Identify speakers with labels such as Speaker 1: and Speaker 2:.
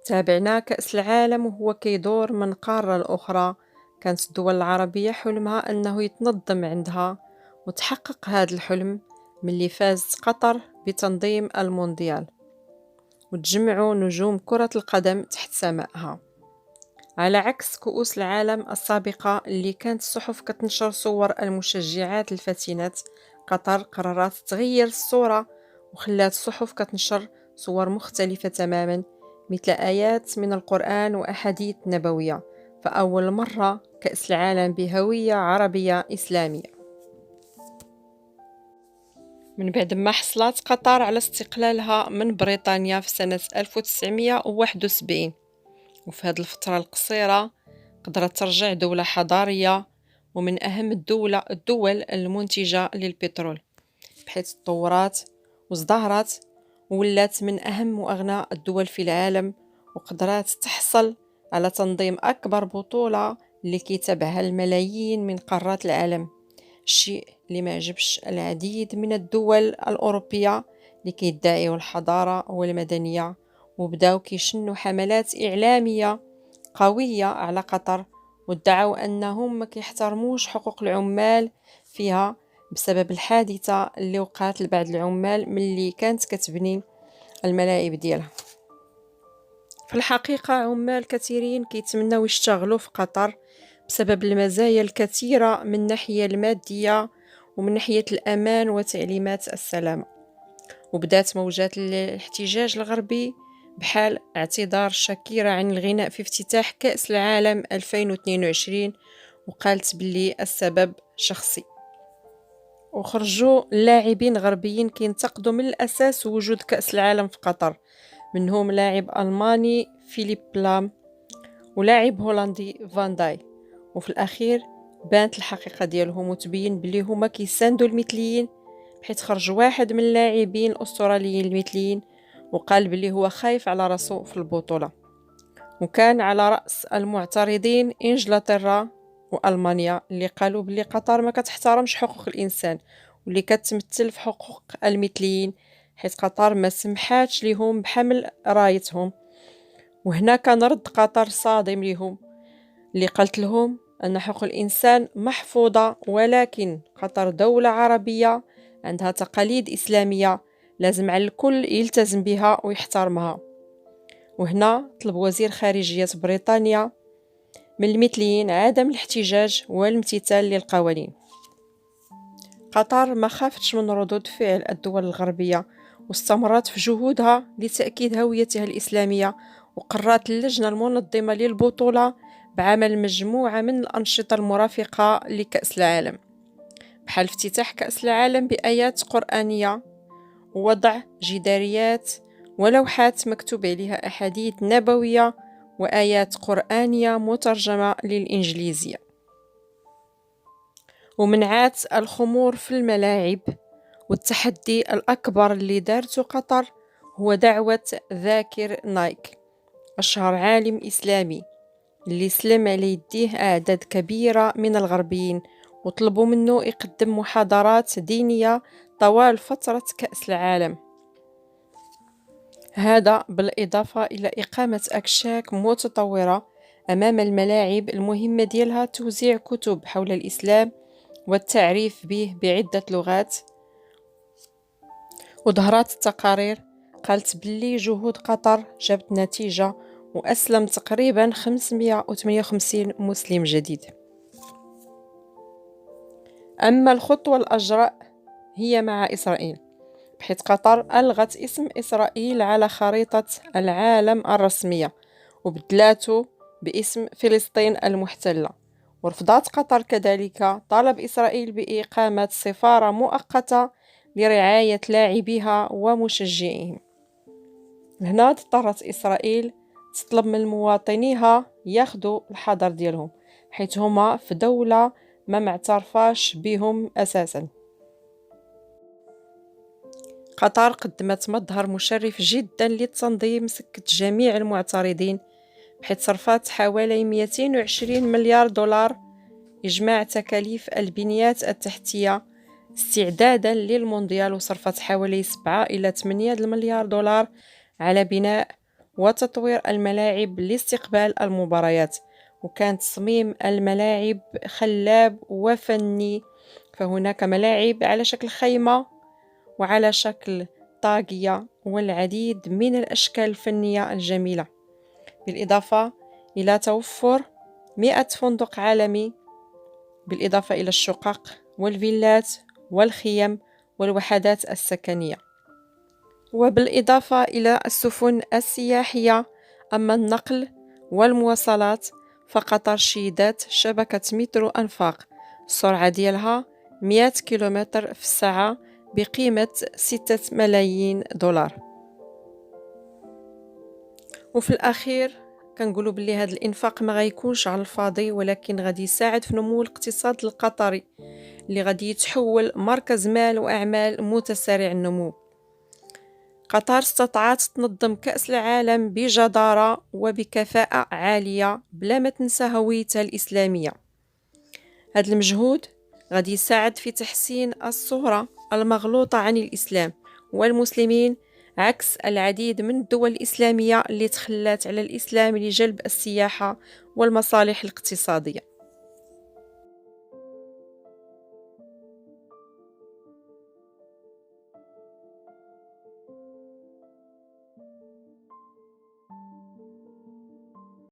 Speaker 1: تابعنا كأس العالم وهو كيدور من قارة لأخرى. كانت الدول العربية حلمها أنه يتنظم عندها، وتحقق هذا الحلم ملي فازت قطر بتنظيم المونديال وتجمعوا نجوم كرة القدم تحت سمائها، على عكس كؤوس العالم السابقة اللي كانت الصحف كتنشر صور المشجعات الفاتنات. قطر قررت تغير الصورة وخلات الصحف كتنشر صور مختلفة تماما، مثل آيات من القرآن وأحاديث نبوية. فأول مرة كأس العالم بهوية عربية إسلامية من بعد ما حصلت قطر على استقلالها من بريطانيا في سنة 1971. وفي هذه الفترة القصيرة قدرت ترجع دولة حضارية ومن أهم الدول المنتجة للبترول، بحيث تطورات وازدهرت وولات من أهم وأغنى الدول في العالم، وقدرت تحصل على تنظيم أكبر بطولة اللي كيتابعها الملايين من قارات العالم، الشيء اللي ما عجبش العديد من الدول الأوروبية اللي كيدعيوا الحضارة والمدنية، وبداو كيشنوا حملات إعلامية قوية على قطر، وادعوا أنهم ما كيحترموش حقوق العمال فيها بسبب الحادثة اللي وقعت لبعض العمال ملي كانت كتبني الملاعب ديالها. في الحقيقة عمال كثيرين كيتمنوا يشتغلوا في قطر بسبب المزايا الكثيرة من الناحية المادية ومن ناحية الأمان وتعليمات السلامة. وبدات موجات الاحتجاج الغربي بحال اعتذار شاكيرا عن الغناء في افتتاح كأس العالم 2022، وقالت باللي السبب شخصي. وخرجوا لاعبين غربيين كينتقدوا من الأساس وجود كأس العالم في قطر، منهم لاعب ألماني فيليب لام ولاعب هولندي فان داي. وفي الأخير بانت الحقيقة ديالهم وتبين بلي هما كيساندوا المثليين، بحيث خرج واحد من اللاعبين الأستراليين المثليين وقال بلي هو خايف على راسو في البطولة. وكان على رأس المعترضين إنجلترا وألمانيا اللي قالوا بلي قطر ما كتحترمش حقوق الإنسان واللي كتمثل في حقوق المثليين، حيث قطر ما سمحاتش لهم بحمل رايتهم. وهنا كان رد قطر صادم لهم، اللي قالت لهم أن حقوق الإنسان محفوظة، ولكن قطر دولة عربية عندها تقاليد إسلامية لازم على الكل يلتزم بها ويحترمها. وهنا طلب وزير خارجية بريطانيا من المثليين عدم الاحتجاج والامتثال للقوانين. قطر ما خافتش من ردود فعل الدول الغربية واستمرت في جهودها لتأكيد هويتها الإسلامية، وقررت اللجنة المنظمة للبطولة بعمل مجموعة من الأنشطة المرافقة لكأس العالم، بحال افتتاح كأس العالم بآيات قرآنية ووضع جداريات ولوحات مكتوب عليها أحاديث نبوية وآيات قرآنية مترجمة للإنجليزية، ومنعات الخمور في الملاعب. والتحدي الأكبر اللي دارته قطر هو دعوة ذاكر نايك، أشهر عالم إسلامي اللي سلم على يديه أعداد كبيرة من الغربيين، وطلبوا منه يقدم محاضرات دينية طوال فترة كأس العالم. هذا بالإضافة إلى إقامة أكشاك متطورة أمام الملاعب المهمة ديالها، توزيع كتب حول الإسلام والتعريف به بعدة لغات. وظهرت التقارير قالت باللي جهود قطر جابت نتيجة، وأسلم تقريبا 558 مسلم جديد. أما الخطوة الأجرأ هي مع إسرائيل، بحيث قطر ألغت اسم إسرائيل على خريطة العالم الرسمية وبدلاته باسم فلسطين المحتلة. ورفضت قطر كذلك طلب إسرائيل بإقامة سفارة مؤقتة لرعاية لاعبيها ومشجعيهم. هنا اضطرت إسرائيل تطلب من مواطنيها ياخدوا الحذر ديالهم، حيث هما في دولة ما معترفاش بهم أساسا. قطر قدمت مظهر مشرف جدا للتنظيم، سكت جميع المعترضين، بحيث صرفت حوالي 220 مليار دولار إجماع تكاليف البنيات التحتية استعدادا للمونديال، وصرفت حوالي 7 إلى 8 مليار دولار على بناء وتطوير الملاعب لاستقبال المباريات. وكان تصميم الملاعب خلاب وفني، فهناك ملاعب على شكل خيمة وعلى شكل طاقية والعديد من الأشكال الفنية الجميلة، بالإضافة إلى توفر 100 فندق عالمي، بالإضافة إلى الشقق والفيلات والخيم والوحدات السكنية، وبالإضافة إلى السفن السياحية. أما النقل والمواصلات فقطر شيدات شبكة مترو أنفاق، السرعة ديالها 100 كيلومتر في الساعة بقيمة 6 ملايين دولار. وفي الأخير كنقولوا بلي هذا الإنفاق ما غيكونش على الفاضي، ولكن غادي يساعد في نمو الاقتصاد القطري اللي غادي يتحول مركز مال وأعمال متسارع النمو. قطر استطاعت تنظم كأس العالم بجدارة وبكفاءة عالية بلا ما تنسى هويتها الإسلامية. هذا المجهود غادي يساعد في تحسين الصورة المغلوطة عن الإسلام والمسلمين، عكس العديد من الدول الإسلامية اللي تخلت على الإسلام لجلب السياحة والمصالح الاقتصادية.